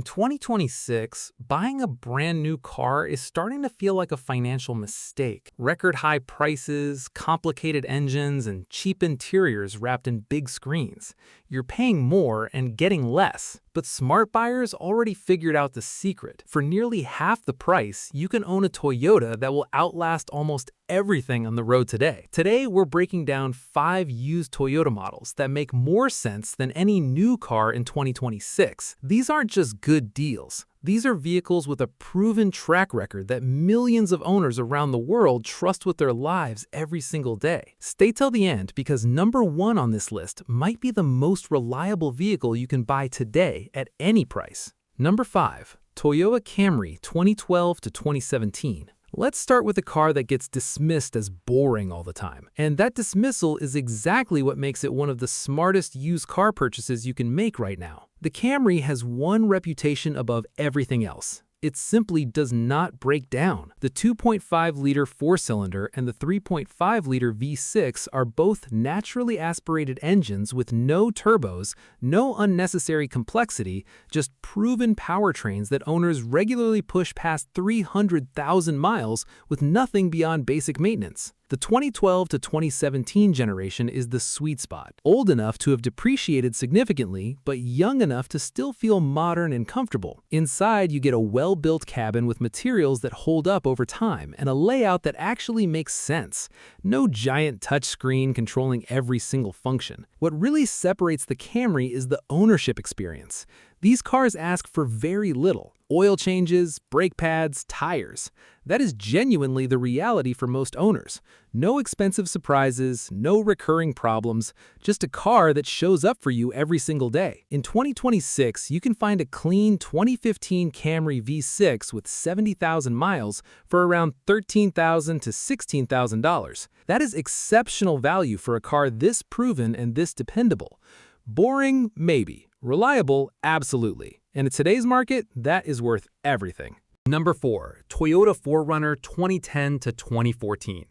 In 2026, buying a brand new car is starting to feel like a financial mistake. Record high prices, complicated engines, and cheap interiors wrapped in big screens. You're paying more and getting less. But smart buyers already figured out the secret. For nearly half the price, you can own a Toyota that will outlast almost everything on the road today. Today, we're breaking down 5 used Toyota models that make more sense than any new car in 2026. These aren't just good deals. These are vehicles with a proven track record that millions of owners around the world trust with their lives every single day. Stay till the end because number 1 on this list might be the most reliable vehicle you can buy today at any price. Number 5. Toyota Camry 2012 to 2017. Let's start with a car that gets dismissed as boring all the time. And that dismissal is exactly what makes it one of the smartest used car purchases you can make right now. The Camry has one reputation above everything else. It simply does not break down. The 2.5-liter 4-cylinder and the 3.5-liter V6 are both naturally aspirated engines with no turbos, no unnecessary complexity, just proven powertrains that owners regularly push past 300,000 miles with nothing beyond basic maintenance. The 2012 to 2017 generation is the sweet spot, old enough to have depreciated significantly, but young enough to still feel modern and comfortable. Inside, you get a well-built cabin with materials that hold up over time and a layout that actually makes sense. No giant touchscreen controlling every single function. What really separates the Camry is the ownership experience. These cars ask for very little. Oil changes, brake pads, tires. That is genuinely the reality for most owners. No expensive surprises, no recurring problems, just a car that shows up for you every single day. In 2026, you can find a clean 2015 Camry V6 with 70,000 miles for around $13,000 to $16,000. That is exceptional value for a car this proven and this dependable. Boring? Maybe. Reliable? Absolutely. And in today's market, that is worth everything. Number 4. Toyota 4Runner 2010 to 2014.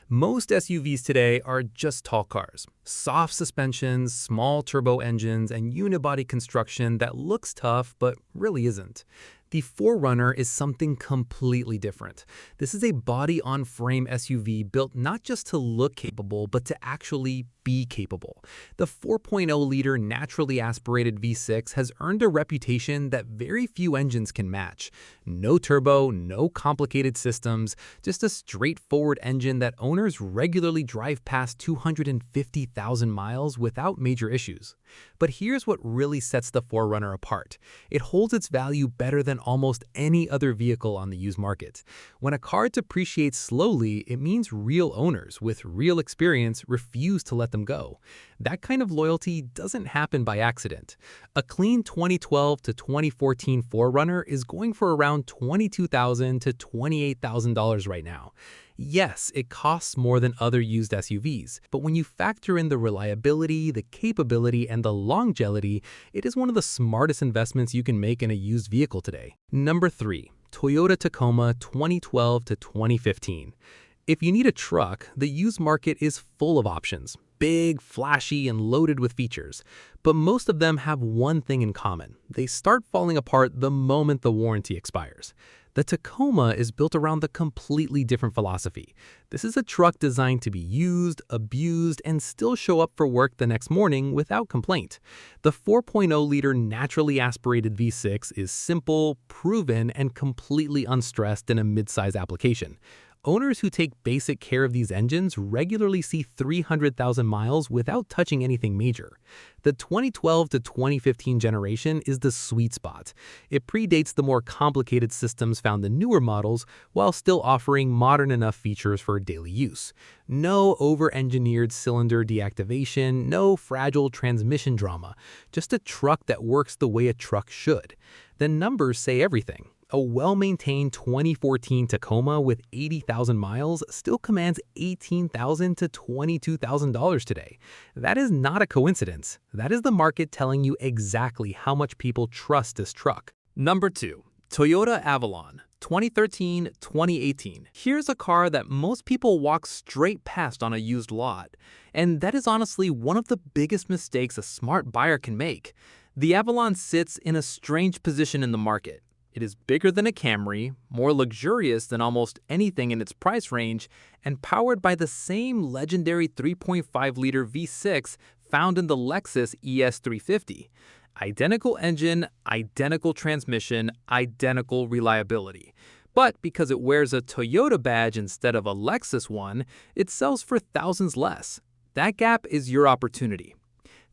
Most SUVs today are just tall cars. Soft suspensions, small turbo engines, and unibody construction that looks tough but really isn't. The 4Runner is something completely different. This is a body-on-frame SUV built not just to look capable, but to actually be capable. The 4.0-liter naturally aspirated V6 has earned a reputation that very few engines can match. No turbo, no complicated systems, just a straightforward engine that owners regularly drive past 250,000 miles without major issues. But here's what really sets the 4Runner apart. It holds its value better than almost any other vehicle on the used market. When a car depreciates slowly, it means real owners with real experience refuse to let them go. That kind of loyalty doesn't happen by accident. A clean 2012 to 2014 4Runner is going for around $22,000 to $28,000 right now. Yes, it costs more than other used SUVs, but when you factor in the reliability, the capability, and the longevity, it is one of the smartest investments you can make in a used vehicle today. Number 3. Toyota Tacoma 2012 to 2015. If you need a truck, the used market is full of options. Big, flashy, and loaded with features. But most of them have one thing in common. They start falling apart the moment the warranty expires. The Tacoma is built around the completely different philosophy. This is a truck designed to be used, abused, and still show up for work the next morning without complaint. The 4.0-liter naturally aspirated V6 is simple, proven, and completely unstressed in a midsize application. Owners who take basic care of these engines regularly see 300,000 miles without touching anything major. The 2012 to 2015 generation is the sweet spot. It predates the more complicated systems found in newer models while still offering modern enough features for daily use. No over-engineered cylinder deactivation, no fragile transmission drama, just a truck that works the way a truck should. The numbers say everything. A well-maintained 2014 Tacoma with 80,000 miles still commands $18,000 to $22,000 today. That is not a coincidence. That is the market telling you exactly how much people trust this truck. Number 2. Toyota Avalon 2013-2018. Here's a car that most people walk straight past on a used lot. And that is honestly one of the biggest mistakes a smart buyer can make. The Avalon sits in a strange position in the market. It is bigger than a Camry, more luxurious than almost anything in its price range, and powered by the same legendary 3.5-liter V6 found in the Lexus ES350. Identical engine, identical transmission, identical reliability. But because it wears a Toyota badge instead of a Lexus one, it sells for thousands less. That gap is your opportunity.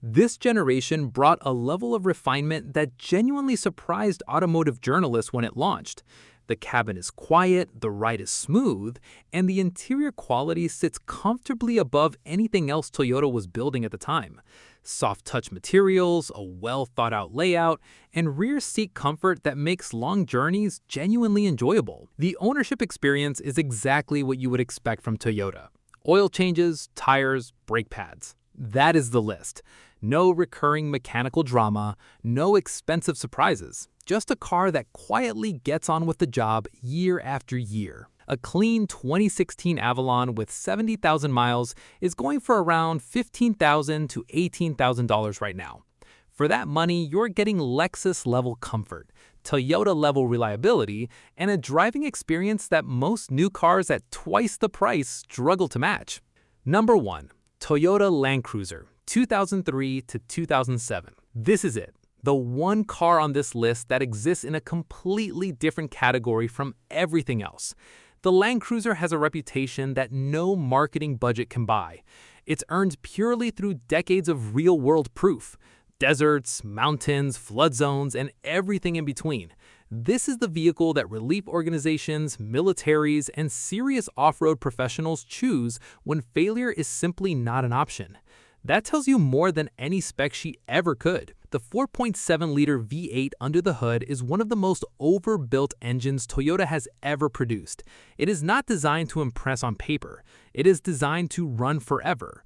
This generation brought a level of refinement that genuinely surprised automotive journalists when it launched. The cabin is quiet, the ride is smooth, and the interior quality sits comfortably above anything else Toyota was building at the time. Soft touch materials, a well-thought-out layout, and rear seat comfort that makes long journeys genuinely enjoyable. The ownership experience is exactly what you would expect from Toyota. Oil changes, tires, brake pads. That is the list. No recurring mechanical drama, no expensive surprises. Just a car that quietly gets on with the job year after year. A clean 2016 Avalon with 70,000 miles is going for around $15,000 to $18,000 right now. For that money, you're getting Lexus-level comfort, Toyota-level reliability, and a driving experience that most new cars at twice the price struggle to match. Number 1. Toyota Land Cruiser, 2003 to 2007. This is it. The one car on this list that exists in a completely different category from everything else. The Land Cruiser has a reputation that no marketing budget can buy. It's earned purely through decades of real-world proof. Deserts, mountains, flood zones, and everything in between. This is the vehicle that relief organizations, militaries, and serious off-road professionals choose when failure is simply not an option. That tells you more than any spec sheet ever could. The 4.7-liter V8 under the hood is one of the most overbuilt engines Toyota has ever produced. It is not designed to impress on paper. It is designed to run forever.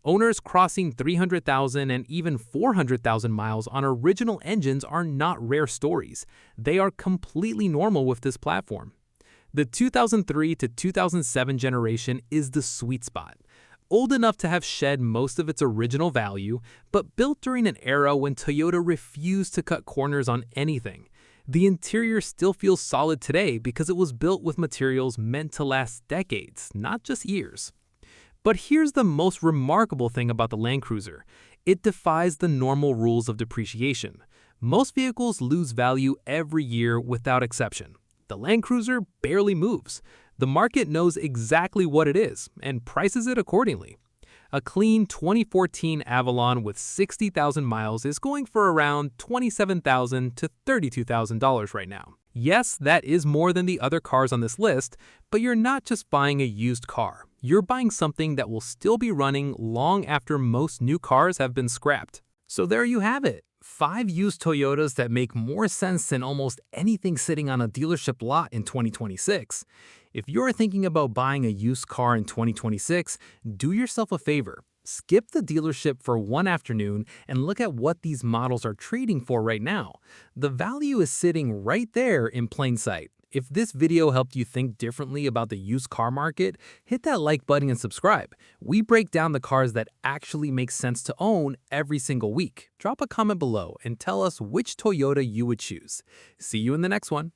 Owners crossing 300,000 and even 400,000 miles on original engines are not rare stories. They are completely normal with this platform. The 2003 to 2007 generation is the sweet spot. Old enough to have shed most of its original value, but built during an era when Toyota refused to cut corners on anything. The interior still feels solid today because it was built with materials meant to last decades, not just years. But here's the most remarkable thing about the Land Cruiser. It defies the normal rules of depreciation. Most vehicles lose value every year without exception. The Land Cruiser barely moves. The market knows exactly what it is and prices it accordingly. A clean 2014 Avalon with 60,000 miles is going for around $27,000 to $32,000 right now. Yes, that is more than the other cars on this list, but you're not just buying a used car. You're buying something that will still be running long after most new cars have been scrapped. So there you have it. 5 used Toyotas that make more sense than almost anything sitting on a dealership lot in 2026. If you're thinking about buying a used car in 2026, do yourself a favor. Skip the dealership for one afternoon and look at what these models are trading for right now. The value is sitting right there in plain sight. If this video helped you think differently about the used car market, hit that like button and subscribe. We break down the cars that actually make sense to own every single week. Drop a comment below and tell us which Toyota you would choose. See you in the next one.